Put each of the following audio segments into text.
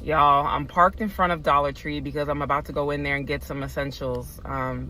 Y'all, I'm parked in front of Dollar Tree because I'm about to go in there and get some essentials.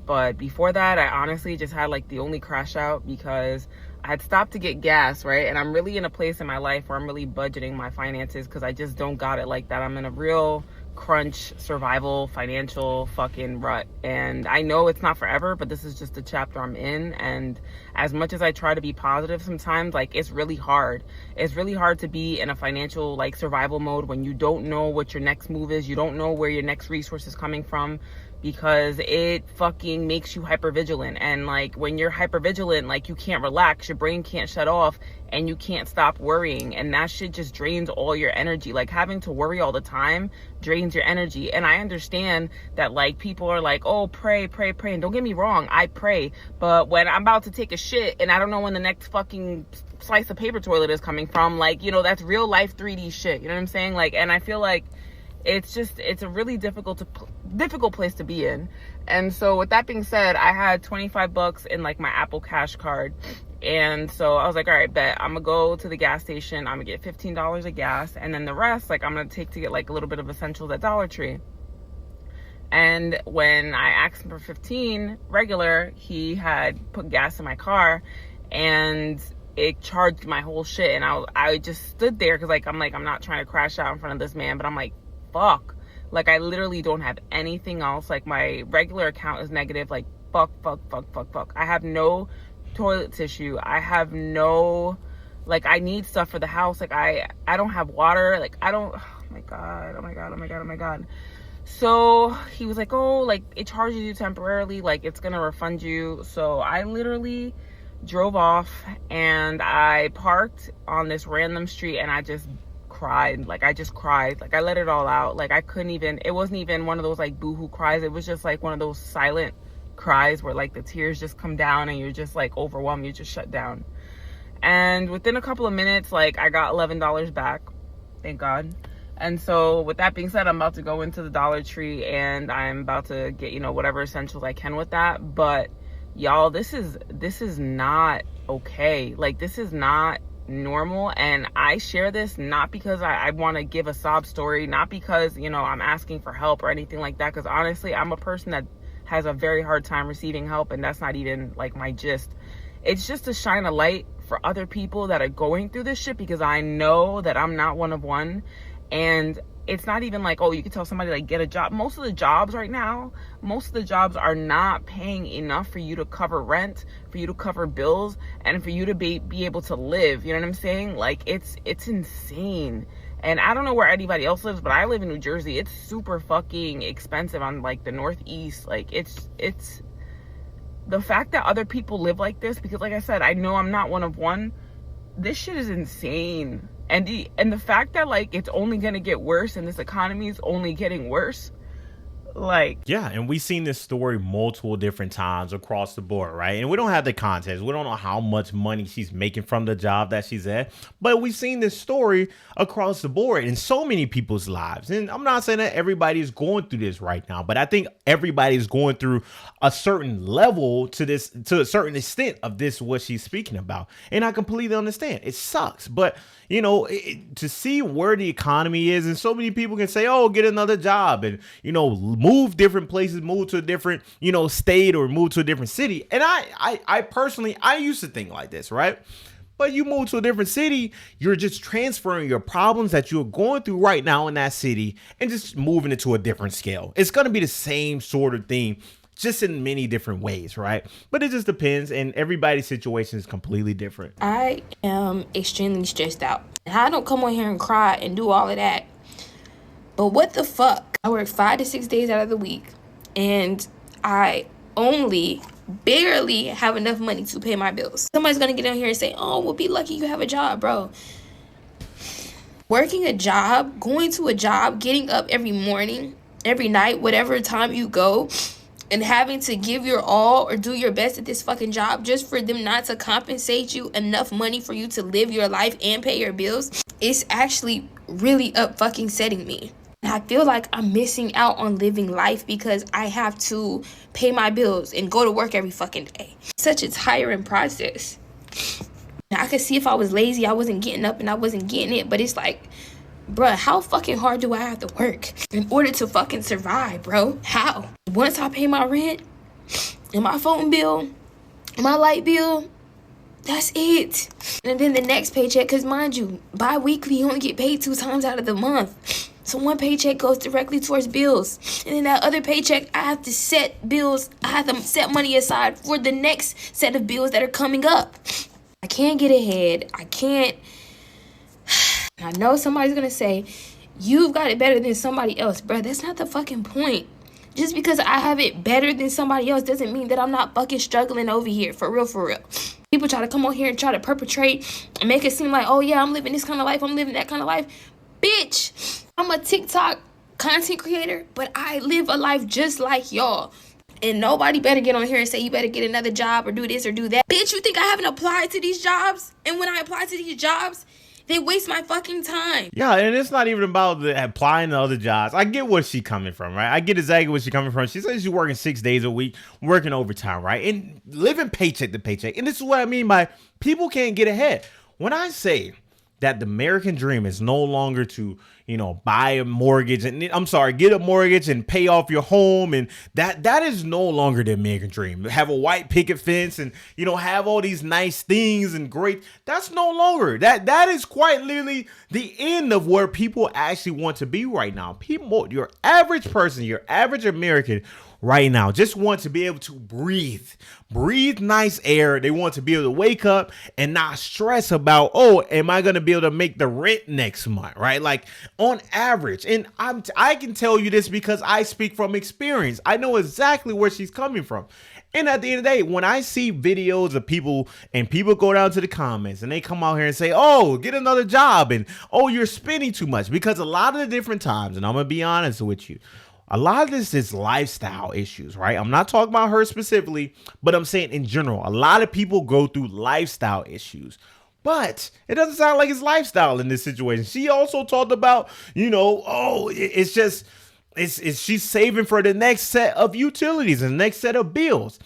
But before that, I honestly just had like the only crash out because I had stopped to get gas, right? And I'm really in a place in my life where I'm really budgeting my finances because I just don't got it like that. I'm in a real crunch, survival, financial fucking rut. And I know it's not forever, but this is just the chapter I'm in. And as much as I try to be positive sometimes, like it's really hard. It's really hard to be in a financial like survival mode when you don't know what your next move is. You don't know where your next resource is coming from because it fucking makes you hypervigilant. And like when you're hypervigilant, like you can't relax, your brain can't shut off, and you can't stop worrying, and that shit just drains all your energy. Like having to worry all the time drains your energy. And I understand that like people are like, oh, pray, and don't get me wrong, I pray, but when I'm about to take a shit and I don't know when the next fucking slice of paper toilet is coming from, like, you know, that's real life 3D shit, you know what I'm saying? Like, and I feel like it's a really difficult place to be in. And so with that being said, I had $25 in like my Apple Cash card. And so I was like, all right, bet I'm gonna go to the gas station. I'm gonna get $15 of gas. And then the rest, like I'm gonna take to get like a little bit of essentials at Dollar Tree. And when I asked him for 15 regular, he had put gas in my car and it charged my whole shit. And I just stood there because like, I'm not trying to crash out in front of this man, but I'm like, fuck, like I literally don't have anything else. Like my regular account is negative. Like fuck. I have no toilet tissue. I have no, like I need stuff for the house. Like I don't have water. Like I don't, oh my god. So he was like, oh, like it charges you temporarily, like it's gonna refund you. So I literally drove off and I parked on this random street and I just cried. Like I let it all out. Like I couldn't even, it wasn't even one of those like boohoo cries. It was just like one of those silent cries where like the tears just come down and you're just like overwhelmed, you just shut down. And within a couple of minutes, like I got $11 back, thank God. And so with that being said, I'm about to go into the Dollar Tree and I'm about to get, you know, whatever essentials I can with that. But y'all, this is not okay. Like this is not normal. And I share this not because I want to give a sob story, not because, you know, I'm asking for help or anything like that, because honestly I'm a person that has a very hard time receiving help, and that's not even like my gist. It's just to shine a light for other people that are going through this shit, because I know that I'm not one of one. And it's not even like, oh, you could tell somebody like get a job. Most of the jobs right now, are not paying enough for you to cover rent, for you to cover bills, and for you to be able to live. You know what I'm saying? Like it's insane. And I don't know where anybody else lives, but I live in New Jersey. It's super fucking expensive on like the Northeast. Like it's the fact that other people live like this, because like I said, I know I'm not one of one. This shit is insane. And the fact that like it's only gonna get worse and this economy is only getting worse. Like, yeah, and we've seen this story multiple different times across the board, right? And we don't have the context. We don't know how much money she's making from the job that she's at, but we've seen this story across the board in so many people's lives. And I'm not saying that everybody's going through this right now, but I think everybody's going through a certain level to this, to a certain extent of this, what she's speaking about. And I completely understand. It sucks, but you know, to see where the economy is, and so many people can say, oh, get another job and, you know, move different places, move to a different, you know, state or move to a different city. And I personally, I used to think like this, right? But you move to a different city, you're just transferring your problems that you're going through right now in that city and just moving it to a different scale. It's going to be the same sort of thing, just in many different ways, right? But it just depends, and everybody's situation is completely different. I am extremely stressed out. I don't come on here and cry and do all of that. But what the fuck? I work 5 to 6 days out of the week, and I only barely have enough money to pay my bills. Somebody's gonna get on here and say, oh, well, be lucky you have a job, bro. Working a job, going to a job, getting up every morning, every night, whatever time you go, and having to give your all or do your best at this fucking job just for them not to compensate you enough money for you to live your life and pay your bills, it's actually really up fucking setting me. And I feel like I'm missing out on living life because I have to pay my bills and go to work every fucking day. Such a tiring process. Now, I could see if I was lazy, I wasn't getting up and I wasn't getting it, but it's like, Bruh, how fucking hard do I have to work in order to fucking survive, bro? How? Once I pay my rent and my phone bill and my light bill, that's it. And then the next paycheck, because mind you, bi-weekly, you only get paid 2 times out of the month. So one paycheck goes directly towards bills. And then that other paycheck, I have to set bills. I have to set money aside for the next set of bills that are coming up. I can't get ahead. I can't. I know somebody's going to say, you've got it better than somebody else. Bruh, that's not the fucking point. Just because I have it better than somebody else doesn't mean that I'm not fucking struggling over here. For real, for real. People try to come on here and try to perpetrate and make it seem like, oh yeah, I'm living this kind of life, I'm living that kind of life. Bitch, I'm a TikTok content creator, but I live a life just like y'all. And nobody better get on here and say you better get another job or do this or do that. Bitch, you think I haven't applied to these jobs? And when I apply to these jobs, they waste my fucking time. Yeah, and it's not even about applying to other jobs. I get where she's coming from, right? I get exactly where she's coming from. She says she's working 6 days a week, working overtime, right? And living paycheck to paycheck. And this is what I mean by people can't get ahead. When I say that the American dream is no longer to, buy a mortgage and get a mortgage and pay off your home. And that is no longer the American dream. Have a white picket fence and, have all these nice things and great. That's no longer that is quite literally the end of where people actually want to be right now. People, your average person, your average American right now just want to be able to breathe nice air. They want to be able to wake up and not stress about, oh, am I going to be able to make the rent next month, right? Like on average. And I can tell you this because I speak from experience. I know exactly where she's coming from. And at the end of the day, when I see videos of people and people go down to the comments and they come out here and say, oh, get another job and, oh, you're spending too much, because a lot of the different times, and I'm going to be honest with you, a lot of this is lifestyle issues, right? I'm not talking about her specifically, but I'm saying in general, a lot of people go through lifestyle issues. But it doesn't sound like it's lifestyle in this situation. She also talked about, she's saving for the next set of utilities and the next set of bills.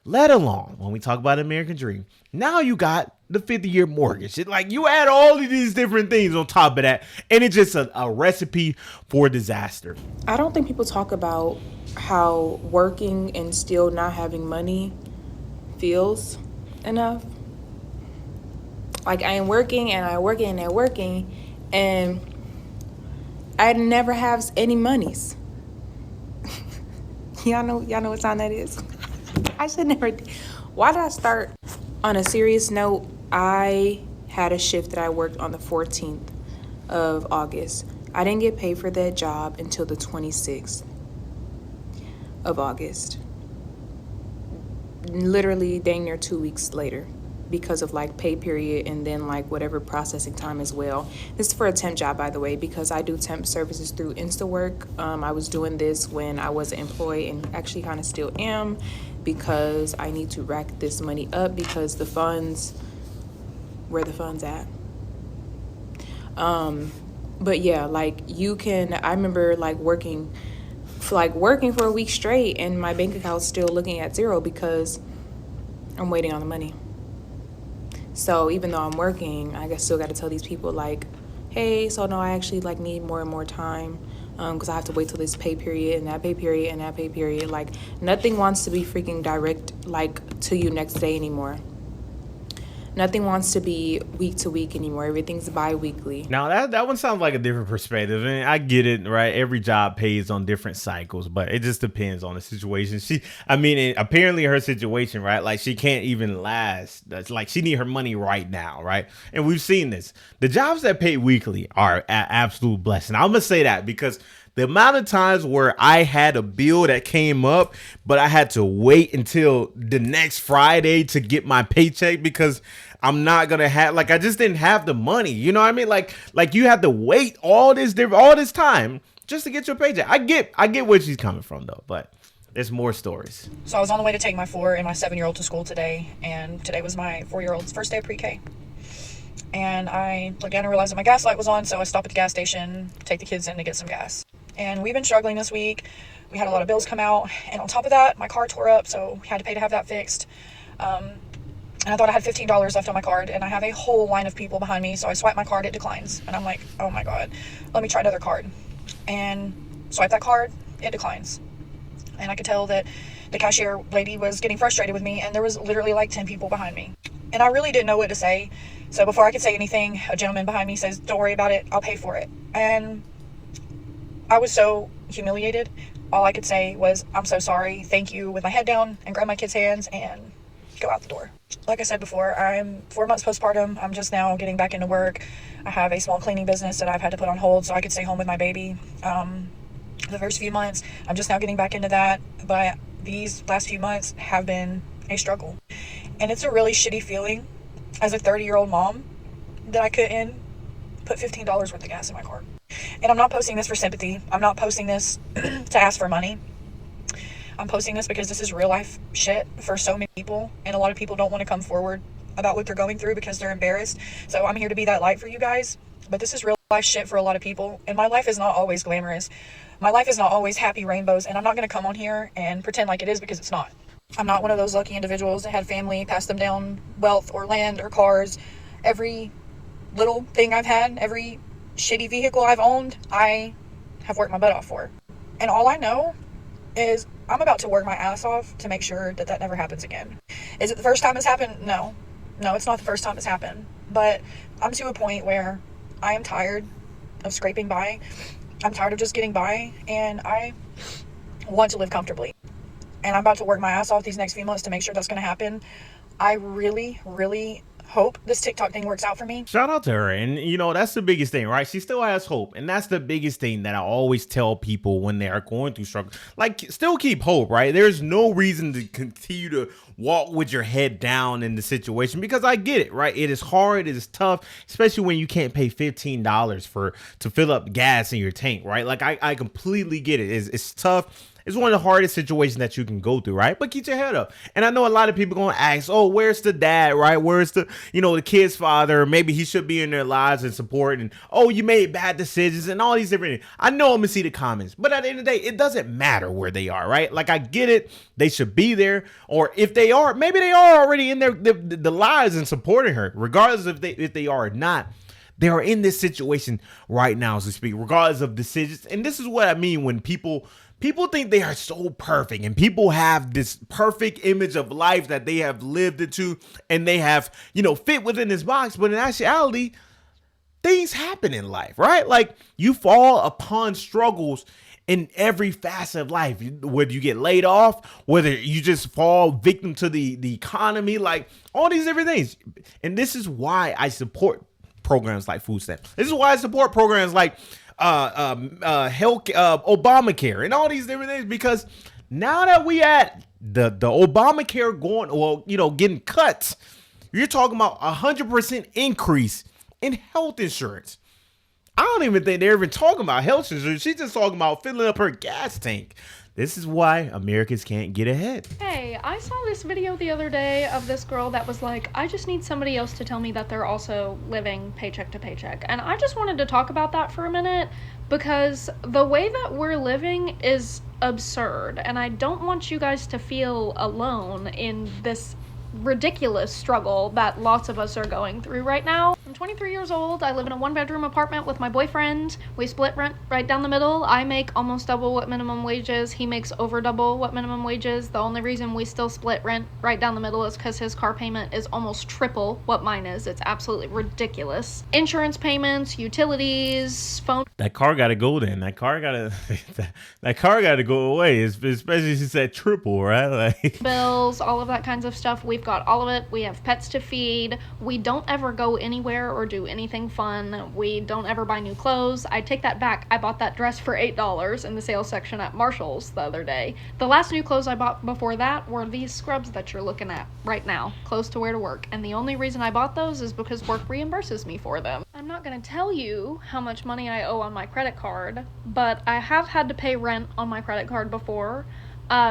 Let alone when we talk about American dream, now you got the 50-year mortgage. You add all of these different things on top of that, and it's just a recipe for disaster. I don't think people talk about how working and still not having money feels enough. I am working and I'm working and I never have any monies. Y'all know what time that is? I should never. Why did I start? On a serious note, I had a shift that I worked on the 14th of August. I didn't get paid for that job until the 26th of August. Literally dang near 2 weeks later, because of pay period and then whatever processing time as well. This is for a temp job, by the way, because I do temp services through InstaWork. I was doing this when I was an employee and actually kind of still am, because I need to rack this money up because the funds, where the funds at? But yeah, I remember working for a week straight and my bank account's still looking at zero because I'm waiting on the money. So even though I'm working, I still got to tell these people hey, so no, I actually need more and more time. Because I have to wait till this pay period and that pay period and that pay period. Nothing wants to be freaking direct, to you next day anymore. Nothing wants to be week to week anymore. Everything's bi-weekly. Now that one sounds like a different perspective, and I get it, right? Every job pays on different cycles, but it just depends on the situation. Apparently her situation, right? She can't even last. That's she need her money right now, right? And we've seen this. The jobs that pay weekly are an absolute blessing. I'm gonna say that because the amount of times where I had a bill that came up, but I had to wait until the next Friday to get my paycheck because I'm not going to have, I just didn't have the money. You know what I mean? Like you have to wait all this time just to get your paycheck. I get where she's coming from though, but there's more stories. So I was on the way to take my 4 and my 7-year-old to school today, and today was my 4-year-old's first day of pre-K. And I looked down and realized that my gas light was on, so I stopped at the gas station, take the kids in to get some gas. And we've been struggling this week. We had a lot of bills come out, and on top of that, my car tore up, so we had to pay to have that fixed. And I thought I had $15 left on my card, and I have a whole line of people behind me. So I swipe my card, it declines. And I'm like, oh my God, let me try another card. And swipe that card, it declines. And I could tell that the cashier lady was getting frustrated with me, and there was literally like 10 people behind me. And I really didn't know what to say. So before I could say anything, a gentleman behind me says, don't worry about it, I'll pay for it. And I was so humiliated. All I could say was, I'm so sorry, thank you, with my head down, and grab my kid's hands and go out the door. Like I said before, I'm 4 months postpartum. I'm just now getting back into work. I have a small cleaning business that I've had to put on hold so I could stay home with my baby. The first few months, I'm just now getting back into that. But these last few months have been a struggle. And it's a really shitty feeling as a 30-year-old mom that I couldn't put $15 worth of gas in my car. And I'm not posting this for sympathy. I'm not posting this to ask for money. I'm posting this because this is real life shit for so many people, and a lot of people don't want to come forward about what they're going through because they're embarrassed. So I'm here to be that light for you guys, but this is real life shit for a lot of people, and my life is not always glamorous. My life is not always happy rainbows, and I'm not going to come on here and pretend like it is, because it's not. I'm not one of those lucky individuals that had family pass them down wealth or land or cars. Every little thing I've had, every shitty vehicle I've owned, I have worked my butt off for. And all I know is I'm about to work my ass off to make sure that that never happens again. Is it the first time it's happened? No, it's not the first time it's happened. But I'm to a point where I am tired of scraping by. I'm tired of just getting by, and I want to live comfortably. And I'm about to work my ass off these next few months to make sure that's going to happen. I really, really hope this TikTok thing works out for me. Shout out to her. And you know, that's the biggest thing, right? She still has hope. And that's the biggest thing that I always tell people when they are going through struggle. Like, still keep hope, right? There's no reason to continue to walk with your head down in the situation, because I get it, right? It is hard, it is tough, especially when you can't pay $15 to fill up gas in your tank, right? Like, I completely get it. It's tough. It's one of the hardest situations that you can go through, right? But keep your head up. And I know a lot of people going to ask, oh, where's the dad, right? Where's the kid's father? Maybe he should be in their lives and support. And, oh, you made bad decisions and all these different things. I know I'm going to see the comments. But at the end of the day, it doesn't matter where they are, right? Like, I get it. They should be there. Or if they are, maybe they are already in the lives and supporting her, regardless if they are or not. They are in this situation right now, as we speak, regardless of decisions. And this is what I mean when people think they are so perfect, and people have this perfect image of life that they have lived into and they have, fit within this box. But in actuality, things happen in life, right? Like, you fall upon struggles in every facet of life, whether you get laid off, whether you just fall victim to the economy, like all these different things. And this is why I support programs like food stamps. This is why I support programs like health, Obamacare, and all these different things, because now that we at the Obamacare getting cut, you're talking about 100% increase in health insurance. I don't even think they're even talking about health insurance. She's just talking about filling up her gas tank. This is why Americans can't get ahead. Hey, I saw this video the other day of this girl that was like, I just need somebody else to tell me that they're also living paycheck to paycheck. And I just wanted to talk about that for a minute, because the way that we're living is absurd. And I don't want you guys to feel alone in this ridiculous struggle that lots of us are going through right now. I'm 23 years old. I live in a 1-bedroom apartment with my boyfriend. We split rent right down the middle. I make almost double what minimum wage is. He makes over double what minimum wage is. The only reason we still split rent right down the middle is because his car payment is almost triple what mine is. It's absolutely ridiculous. Insurance payments, utilities, phone. That car got to go then. That car got to go away, especially since that triple, right? Like, bills, all of that kinds of stuff. We've got all of it. We have pets to feed. We don't ever go anywhere or do anything fun. We don't ever buy new clothes. I take that back. I bought that dress for $8 in the sales section at Marshall's the other day. The last new clothes I bought before that were these scrubs that you're looking at right now, clothes to wear to work. And the only reason I bought those is because work reimburses me for them. I'm not going to tell you how much money I owe on my credit card, but I have had to pay rent on my credit card before.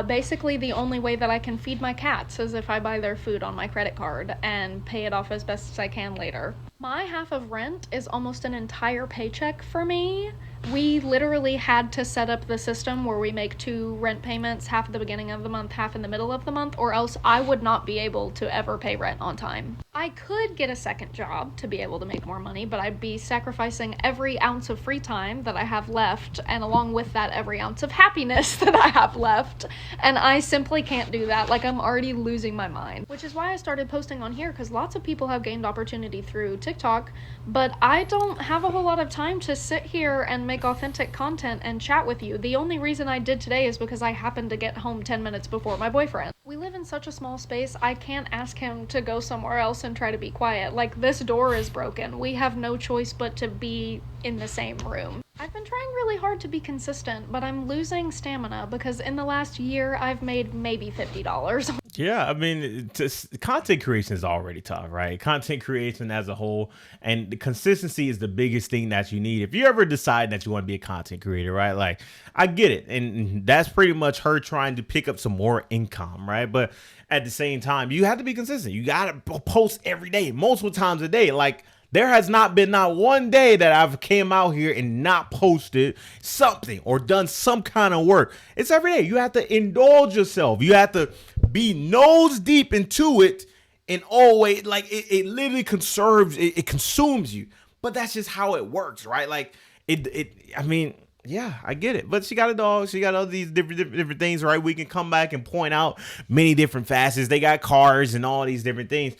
Basically, the only way that I can feed my cats is if I buy their food on my credit card and pay it off as best as I can later. My half of rent is almost an entire paycheck for me. We literally had to set up the system where we make 2 rent payments, half at the beginning of the month, half in the middle of the month, or else I would not be able to ever pay rent on time. I could get a second job to be able to make more money, but I'd be sacrificing every ounce of free time that I have left, and along with that, every ounce of happiness that I have left. And I simply can't do that. Like, I'm already losing my mind. Which is why I started posting on here, because lots of people have gained opportunity through TikTok, but I don't have a whole lot of time to sit here and make authentic content and chat with you. The only reason I did today is because I happened to get home 10 minutes before my boyfriend. We live in such a small space, I can't ask him to go somewhere else and try to be quiet. Like, this door is broken. We have no choice but to be in the same room. I've been trying really hard to be consistent, but I'm losing stamina because in the last year, I've made maybe $50. Yeah, I mean, content creation is already tough, right? Content creation as a whole, and the consistency is the biggest thing that you need. If you ever decide that you want to be a content creator, right? Like, I get it. And that's pretty much her trying to pick up some more income, right? But at the same time, you have to be consistent. You got to post every day, multiple times a day. Like, there has not been not one day that I've came out here and not posted something or done some kind of work. It's every day. You have to indulge yourself. You have to be nose deep into it and always, like, it literally it consumes you. But that's just how it works, right? Like, I mean, yeah, I get it. But she got a dog. She got all these different things, right? We can come back and point out many different facets. They got cars and all these different things.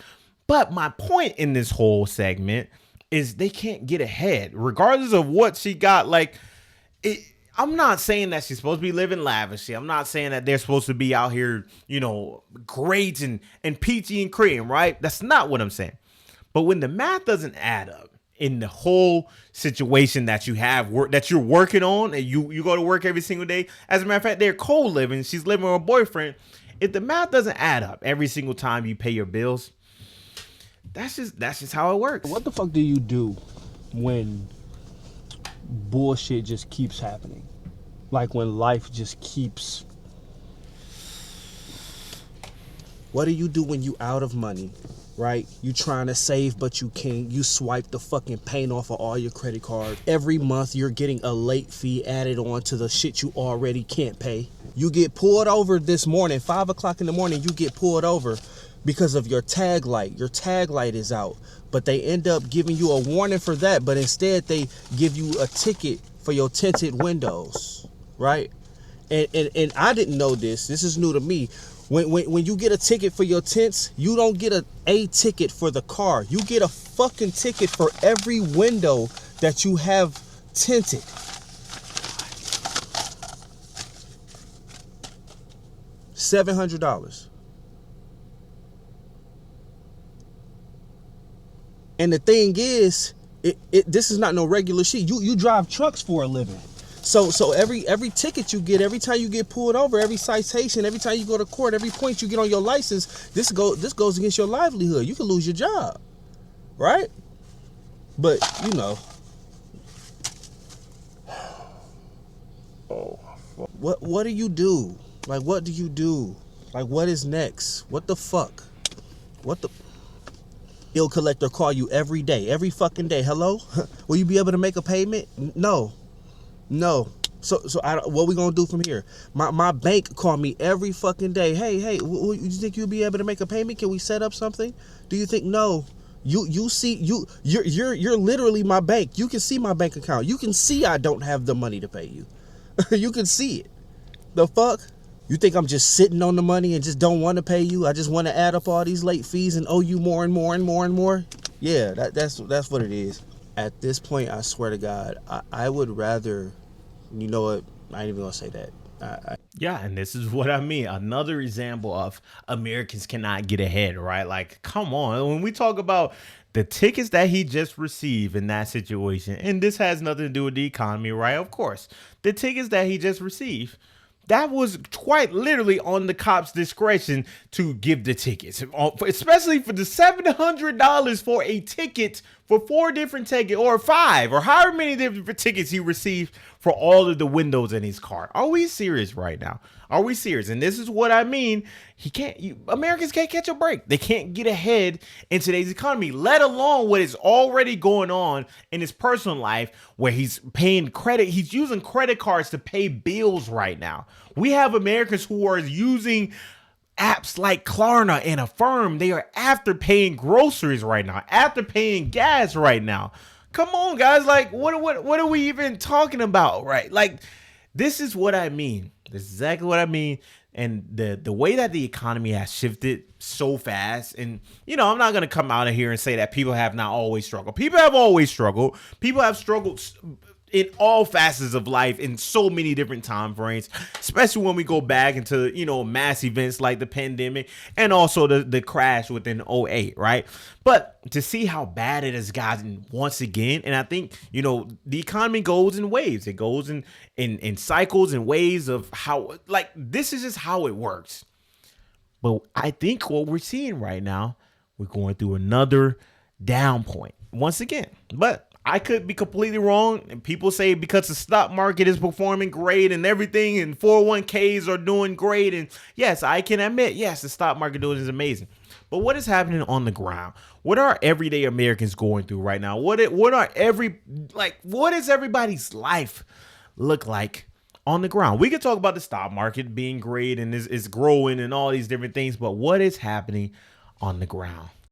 But my point in this whole segment is they can't get ahead, regardless of what she got. Like, I'm not saying that she's supposed to be living lavishly. I'm not saying that they're supposed to be out here, you know, great and peachy and cream, right? That's not what I'm saying. But when the math doesn't add up in the whole situation that you have that you're working on, and you go to work every single day. As a matter of fact, they're co-living. She's living with her boyfriend. If the math doesn't add up every single time you pay your bills, that's just how it works. What the fuck do you do when bullshit just keeps happening? Like, when life just keeps... What do you do when you out of money, right? You trying to save, but you can't. You swipe the fucking paint off of all your credit cards. Every month, you're getting a late fee added on to the shit you already can't pay. You get pulled over this morning, 5 o'clock in the morning, you get pulled over because of your tag light. Your tag light is out, but they end up giving you a warning for that, but instead they give you a ticket for your tinted windows, right? And I didn't know this. This is new to me. When you get a ticket for your tints, you don't get a ticket for the car. You get a fucking ticket for every window that you have tinted. $700. And the thing is, this is not no regular shit. You drive trucks for a living. So every ticket you get, every time you get pulled over, every citation, every time you go to court, every point you get on your license, this goes against your livelihood. You can lose your job, right? But you know, what do you do? Like, what do you do? Like, what is next? What the fuck? What the? Ill collector call you every day, every fucking day. Hello, will you be able to make a payment? No. So what we gonna do from here? My bank call me every fucking day. Hey, you think you'll be able to make a payment? Can we set up something? Do you think? No. You're literally my bank. You can see my bank account. You can see I don't have the money to pay you. You can see it. The fuck? You think I'm just sitting on the money and just don't want to pay you? I just want to add up all these late fees and owe you more and more and more and more? Yeah, that's what it is. At this point, I swear to God, I would rather, you know what? I ain't even gonna say that. Yeah, and this is what I mean. Another example of Americans cannot get ahead, right? Like, come on. When we talk about the tickets that he just received in that situation, and this has nothing to do with the economy, right? Of course, the tickets that he just received, that was quite literally on the cops' discretion to give the tickets, especially for the $700 for a ticket for 4 different tickets, or 5, or however many different tickets he received for all of the windows in his car. Are we serious right now? Are we serious? And this is what I mean. Americans can't catch a break. They can't get ahead in today's economy, let alone what is already going on in his personal life, where he's paying credit. He's using credit cards to pay bills right now. We have Americans who are using apps like Klarna and Affirm. They are after paying groceries right now, after paying gas right now. Come on, guys. Like, what are we even talking about, right? Like, this is what I mean. This is exactly what I mean. And the way that the economy has shifted so fast. And, you know, I'm not going to come out of here and say that people have not always struggled. People have always struggled. People have struggled in all facets of life in so many different time frames, especially when we go back into, you know, mass events like the pandemic and also the crash within '08, right? But to see how bad it has gotten once again, and I think, you know, the economy goes in waves. It goes in cycles and ways of how, like, this is just how it works. But I think what we're seeing right now, we're going through another down point once again. But I could be completely wrong. And people say because the stock market is performing great and everything, and 401ks are doing great. And yes, I can admit, yes, the stock market doing is amazing. But what is happening on the ground? What are everyday Americans going through right now? What does everybody's life look like on the ground? We could talk about the stock market being great and is growing and all these different things, but what is happening on the ground?